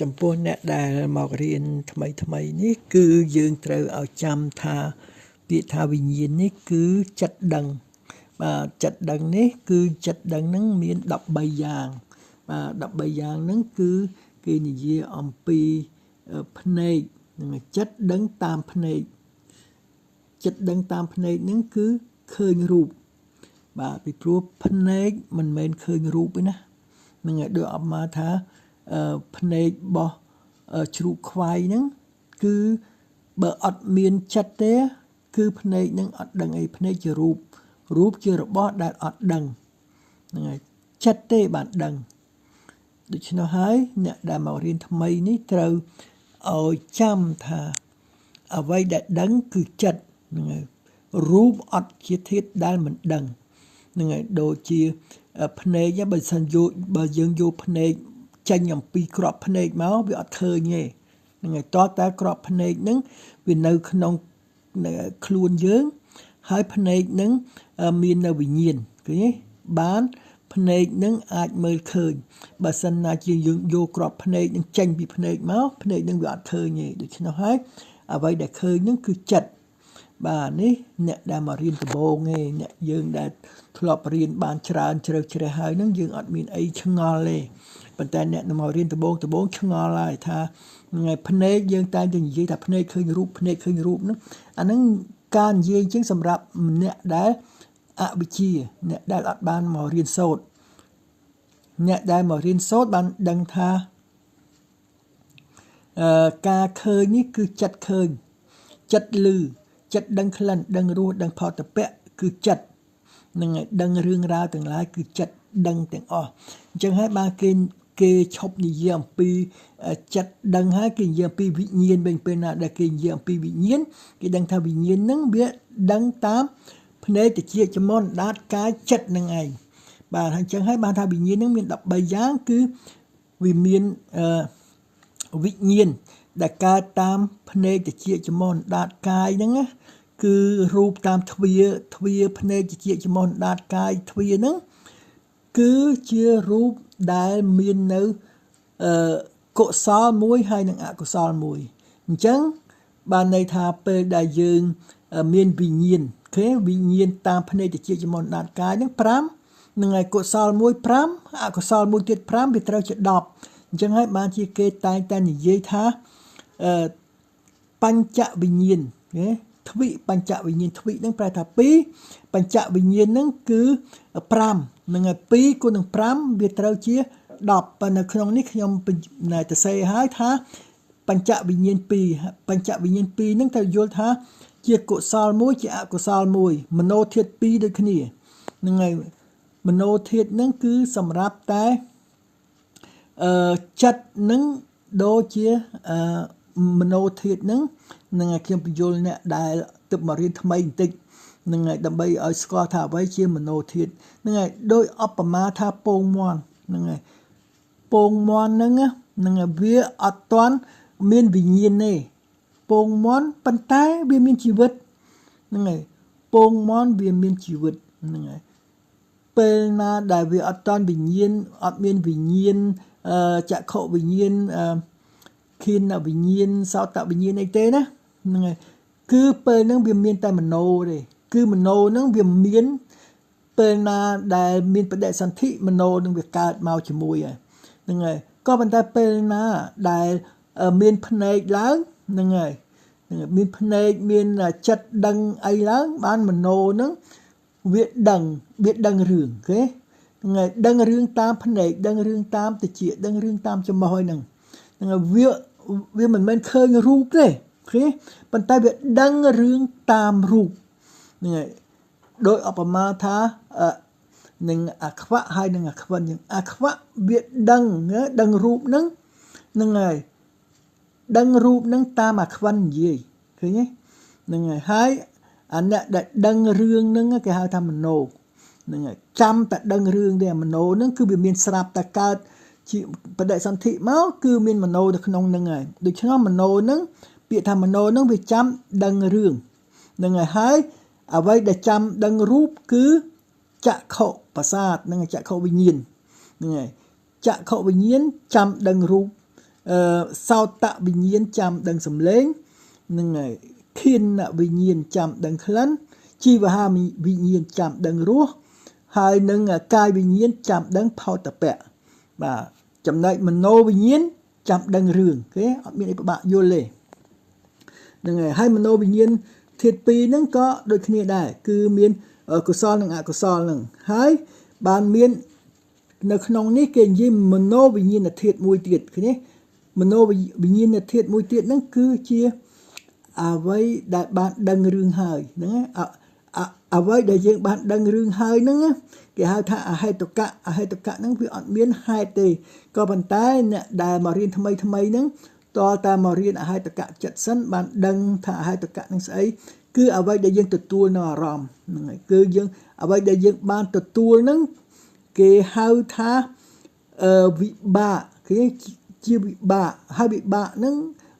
ចំពោះអ្នកដែលមករៀនថ្មីនេះគឺយើងត្រូវឲ្យចាំថាពាក្យថាវិញ្ញាណនេះគឺចិត្តដឹងបាទចិត្តដឹងនេះគឺចិត្តដឹងហ្នឹងមាន13យ៉ាងបាទ13យ៉ាងហ្នឹងគឺគេនិយាយអំពីភ្នែកនឹងចិត្តដឹងតាមភ្នែកចិត្តដឹងតាមភ្នែកហ្នឹងគឺឃើញរូបបាទពីព្រោះភ្នែកមិនមែនឃើញរូបទេណានឹងឲ្យដូចអបមាថាភ្នែករបស់ជ្រូកខ្វាយហ្នឹងគឺបើអត់មានចិត្តទេគឺភ្នែកហ្នឹងអត់ដឹងអីភ្នែកជារូបជារបស់ដែលអត់ដឹងហ្នឹងហើយចិត្តទេបានដឹងដូច្នោះហើយអ្នកដែលមករៀនថ្មីនេះត្រូវឲ្យចាំថាអ្វីដែលដឹងគឺចិត្តហ្នឹងហើយរូបអត់ជាធាតុដែលមិនដឹងហ្នឹងហើយដូចជាភ្នែកបើយើងយកភ្នែកចេញអំពីក្របភ្នែកមកវាអត់ឃើញទេហ្នឹងហើយតើតែក្របភ្នែកហ្នឹងវានៅក្នុងខ្លួនយើងហើយភ្នែកហ្នឹងមាននៅវិញ្ញាណឃើញទេបានភ្នែកហ្នឹងអាចមើលឃើញបើសិនណាជាយើងយកក្របភ្នែកហ្នឹងចេញពីភ្នែកមកភ្នែកហ្នឹងវាអត់ឃើញទេដូច្នោះហើយអ្វីដែលឃើញហ្នឹងគឺចិត្តបាទនេះអ្នកដែលមករៀនដំបូងទេអ្នកយើងដែលធ្លាប់រៀនបានច្រើនជ្រៅជ្រះហើយហ្នឹងយើងអត់មានអីឆ្ងល់ទេប៉ុន្តែអ្នកមករៀនដំបូងឆ្ងល់ហើយថាថ្ងៃភ្នែកយើងតែនិយាយថាភ្នែកឃើញរូបហ្នឹងអាហ្នឹងការនិយាយជាងសម្រាប់អ្នកដែលអវិជ្ជាអ្នកដែលអត់បានមករៀនសូត្រអ្នកដែលមករៀនសូត្របានដឹងថាការឃើញនេះគឺចិត្តឃើញចិត្តឮចិត្តដឹងក្លិនដឹងរសដឹងផតពៈគឺចិត្តនឹងឲ្យដឹងរឿងរ៉ាវទាំងឡាយគឺចិត្តដឹងទាំងអស់អញ្ចឹងហើយបានគេឈប់និយាយអំពីចិត្តដឹងហើយគេនិយាយអំពីវិញ្ញាណវិញពេលណាដែលគេនិយាយអំពីវិញ្ញាណគេដឹងថាវិញ្ញាណហ្នឹងវាដឹងតាមភ្នែកតិចច្មនដាតកាយចិត្តនឹងឯងបាទហើយអញ្ចឹងហើយបានថាវិញ្ញាណហ្នឹងមាន13យ៉ាងគឺវាមានវិញ្ញាណដែលកើតតាមភ្នែកតិចច្មនដាតកាយហ្នឹងណាគឺរូបតាមទ្វាភ្នែកតិចច្មនដាតកាយទ្វាហ្នឹងគឺជារូបដែលមាននៅកុសលមួយហើយនិងអកុសលមួយអញ្ចឹងបានន័យថាពេលដែលយើងមានវិញ្ញាណគេវិញ្ញាណតាមភ្នែកតិចច្មនដាតកាយហ្នឹង5នឹងឯកុសលមួយ5អកុសលមួយទៀត5វាត្រូវជា10អញ្ចឹងហើយបានជាគេតែងតែនិយាយថាបញ្ចវិញ្ញាណគេទ្វិបញ្ចវិញ្ញាណទ្វិហ្នឹងប្រែថា2បញ្ចវិញ្ញាណហ្នឹងគឺ5នឹងហើយ2គុណនឹង5វាត្រូវជា10ប៉ុន្តែក្នុងនេះខ្ញុំទៅសេឲ្យថាបញ្ចវិញ្ញាណ2បញ្ចវិញ្ញាណ2ហ្នឹងត្រូវយល់ថាជាកុសលមួយជាអកុសលមួយមโนធាតុ2ដូចគ្នាហ្នឹងហើយមโนធាតុហ្នឹងគឺសម្រាប់តែចិត្តហ្នឹងដូចជាមโนធាតុហ្នឹងនឹងឲ្យខ្ញុំបញ្យល់អ្នកដែលទើបមករៀនថ្មីបន្តិចនឹងឲ្យដើម្បីឲ្យស្គាល់ថាអ្វីជាមโนធាតុនឹងឲ្យដោយឧបមាថាពងមាន់នឹងឲ្យពងមាន់ហ្នឹងនឹងឲ្យវាអត់ទាន់មានវិញ្ញាណទេពងមាន់ប៉ុន្តែវាមានជីវិតហ្នឹងហើយពងមាន់វាមានជីវិតហ្នឹងហើយពេលណាដែលវាអត់ទាន់វិញ្ញាណអត់មានវិញ្ញាណចក្ខុវិញ្ញាណខិនវិញ្ញាណសោតវិញ្ញាណអីទេណាហ្នឹងហើយគឺពេលហ្នឹងវាមានតែមโนទេគឺមโนហ្នឹងវាមានពេលណាដែលមានបដិសន្ធិមโนនឹងវាកើតមកជាមួយហើយហ្នឹងហើយក៏ប៉ុន្តែពេលណាដែលមានភ្នែកឡើងហ្នឹងហើយមានភ្នែកមានចិត្តដឹងអីឡើងបានមโนហ្នឹងវាដឹងរឿងគេហ្នឹងហើយដឹងរឿងតាមភ្នែកដឹងរឿងតាមតិចដឹងរឿងតាមច្រមុះហ្នឹងហ្នឹងហើយវាមិនមែនឃើញរូបទេគេប៉ុន្តែវាដឹងរឿងតាមរូបហ្នឹងហើយដោយឧបមាថានឹងអាខ្វៈហើយនឹងអាខ្វិនយ៉ាងអាខ្វៈវាដឹងរូបហ្នឹងហ្នឹងហើយដឹងរូបហ្នឹងតាមអាខ្វិននិយាយឃើញទេហ្នឹងហើយអាអ្នកដែលដឹងរឿងហ្នឹងគេហៅថាមโนហ្នឹងហើយចាំតែដឹងរឿងទេមโนហ្នឹងគឺវាមានស្រាប់តែកើតជាបដិសន្ធិមកគឺមានមโนនៅក្នុងហ្នឹងហើយដូច្នោះមโนហ្នឹងពាក្យថាមโนហ្នឹងវាចាំដឹងរឿងហ្នឹងហើយអ្វីដែលចាំដឹងរូបគឺចក្ខុប្រសាទនិងចក្ខុវិញ្ញាណហ្នឹងហើយចក្ខុវិញ្ញាណចាំដឹងរូប សោតវិញ្ញាណចាំដឹងសំឡេងនឹងហើយខៀនវិញ្ញាណចាំដឹងក្លិនជីវហាវិញ្ញាណចាំដឹងរសហើយនឹងកាយវិញ្ញាណចាំដឹងផោតពៈបាទចំណែកមโนវិញ្ញាណចាំដឹងរឿងគេអត់មានអីពិបាកយល់ទេហ្នឹងហើយមโนវិញ្ញាណធាតុពីរហ្នឹងក៏ដូចគ្នាដែរគឺមានកុសលនិងអកុសលហ្នឹងហើយបានមាននៅក្នុងនេះគេនិយាយមโนវិញ្ញាណធាតុមួយទៀតឃើញទេមโนវិញ្ញាណធាតុមួយទៀតហ្នឹងគឺជាអ្វីដែលបានដឹងរឿងហើយហ្នឹងអ្វីដែលយើងបានដឹងរឿងហើយហ្នឹងគេហៅថាអហេតុកៈហ្នឹងវាអត់មានហេតុទេក៏ប៉ុន្តែអ្នកដែលមករៀនថ្មីហ្នឹងតើតែមករៀនអហេតុកៈចិត្តសិនបានដឹងថាអហេតុកៈនឹងស្អីគឺអ្វីដែលយើងទទួលនៅអារម្មណ៍ហ្នឹងហើយគឺយើងអ្វីដែលយើងបានទទួលហ្នឹងគេហៅថាវិបាកគេជាវិបាកហើយវិបាកហ្នឹង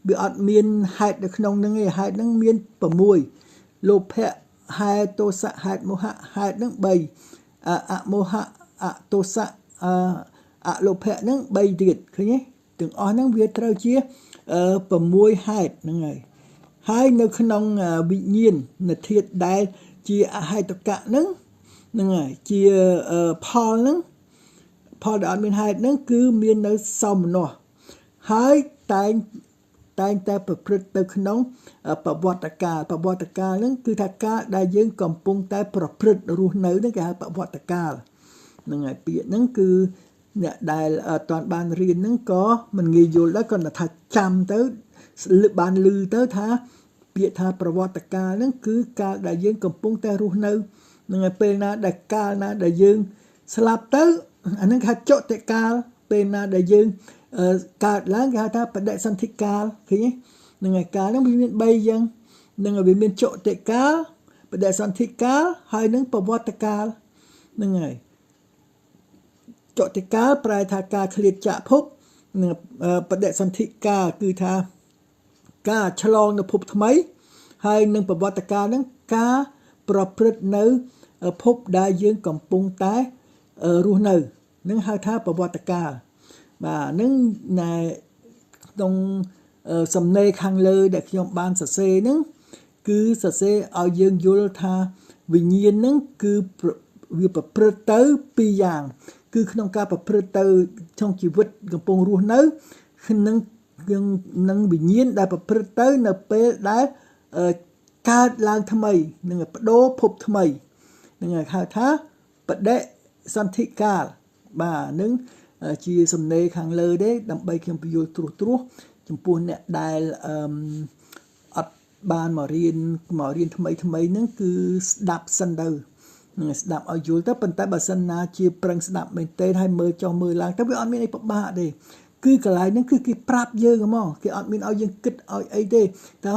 វាអត់មានហេតុនៅក្នុងហ្នឹងទេហេតុហ្នឹងមាន6លោភៈហេតុទោសៈហេតុមោហៈហេតុហ្នឹង3អមោហៈអទោសៈអលោភៈហ្នឹង3ទៀតឃើញទេទាំងអស់ហ្នឹងវាត្រូវជា6ហេតុហ្នឹងហើយនៅក្នុងវិញ្ញាណធាតុដែលជាអហេតុកៈហ្នឹងហើយជាផលហ្នឹងផលដែលអត់មានហេតុហ្នឹងគឺមាននៅសោមនស្សហើយតែងតែប្រព្រឹត្តទៅក្នុងប្រវត្តិកាលហ្នឹងគឺថាការដែលយើងកំពុងតែប្រព្រឹត្តរស់នៅហ្នឹងគេហៅប្រវត្តិកាលហ្នឹងហើយពាក្យហ្នឹងគឺអ្នកដែលអត់ទាន់បានរៀនហ្នឹងក៏មិនងាយយល់ដែរគាត់ថាចាំទៅបានឮទៅថាពាក្យថាប្រវត្តិកាលហ្នឹងគឺកាលដែលយើងកំពុងតែរស់នៅហ្នឹងហើយពេលណាដែលកាលណាដែលយើងស្លាប់ទៅអាហ្នឹងគេហៅចតិកាលពេលណាដែលយើងកើតឡើងគេហៅថាបដិសន្ធិកាលឃើញទេហ្នឹងហើយកាលហ្នឹងវាមាន3យ៉ាងហ្នឹងហើយវាមានចតិកាលបដិសន្ធិកាលហើយនឹងប្រវត្តិកាលហ្នឹងហើយចតិកាលប្រែថាការឃ្លាតចាកភពនិងបដិសន្ធិកាលគឺថាការឆ្លងនៅភពថ្មីហើយនឹងប្រវត្តិកាលហ្នឹងការប្រព្រឹត្តនៅភពដែលយើងកំពុងតែរស់នៅនឹងហៅថាប្រវត្តិកាលបាទនឹងណែក្នុងសំណេរខាងលើដែលខ្ញុំបានសរសេរហ្នឹងគឺសរសេរឲ្យយើងយល់ថាវិញ្ញាណហ្នឹងគឺវាប្រព្រឹត្តទៅ2យ៉ាងគឺក្នុងការប្រព្រឹត្តទៅក្នុងជីវិតកំពុងរស់នៅនឹងវិញ្ញាណដែលប្រព្រឹត្តទៅនៅពេលដែលកើតឡើងថ្មីនឹងបដូរភពថ្មីនឹងហៅថាបដិសន្ធិកាលបាទនឹងជាសំណេរខាងលើទេដើម្បីខ្ញុំពន្យល់ត្រួសចំពោះអ្នកដែលអត់បានមករៀនថ្មីហ្នឹងគឺស្ដាប់សិនទៅនឹងស្ដាប់ឲ្យយល់ទៅប៉ុន្តែបើសិនណាជាប្រឹងស្ដាប់មែនទេហើយមើលចុះមើលឡើងទៅវាអត់មានអីពិបាកទេគឺកន្លែងហ្នឹងគឺគេប្រាប់យើងហ្មងគេអត់មានឲ្យយើងគិតឲ្យអីទេតែ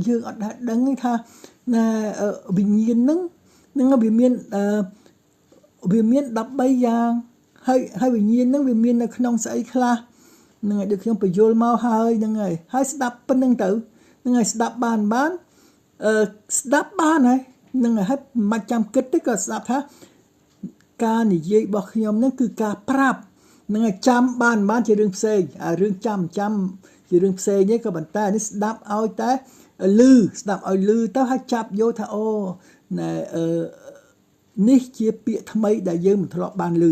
យើងអត់ដឹងទេថាណាវិញ្ញាណហ្នឹងវាមាន13យ៉ាងហើយវិញ្ញាណហ្នឹងវាមាននៅក្នុងស្អីខ្លះហ្នឹងហើយដូចខ្ញុំបញ្យល់មកហើយហ្នឹងហើយស្ដាប់ប៉ុណ្្នឹងទៅហ្នឹងហើយស្ដាប់បានស្ដាប់បានហើយហ្នឹងហើយមិនចាំគិតទេក៏ស្ដាប់ថាការនិយាយរបស់ខ្ញុំហ្នឹងគឺការប្រាប់ហ្នឹងហើយចាំបានជារឿងផ្សេងរឿងចាំជារឿងផ្សេងទេក៏ប៉ុន្តែនេះស្ដាប់ឲ្យតែស្ដាប់ឲ្យឮទៅហើយចាប់យកថាអូណែនេះជាពាក្យថ្មីដែលយើងមិនធ្លាប់បានឮ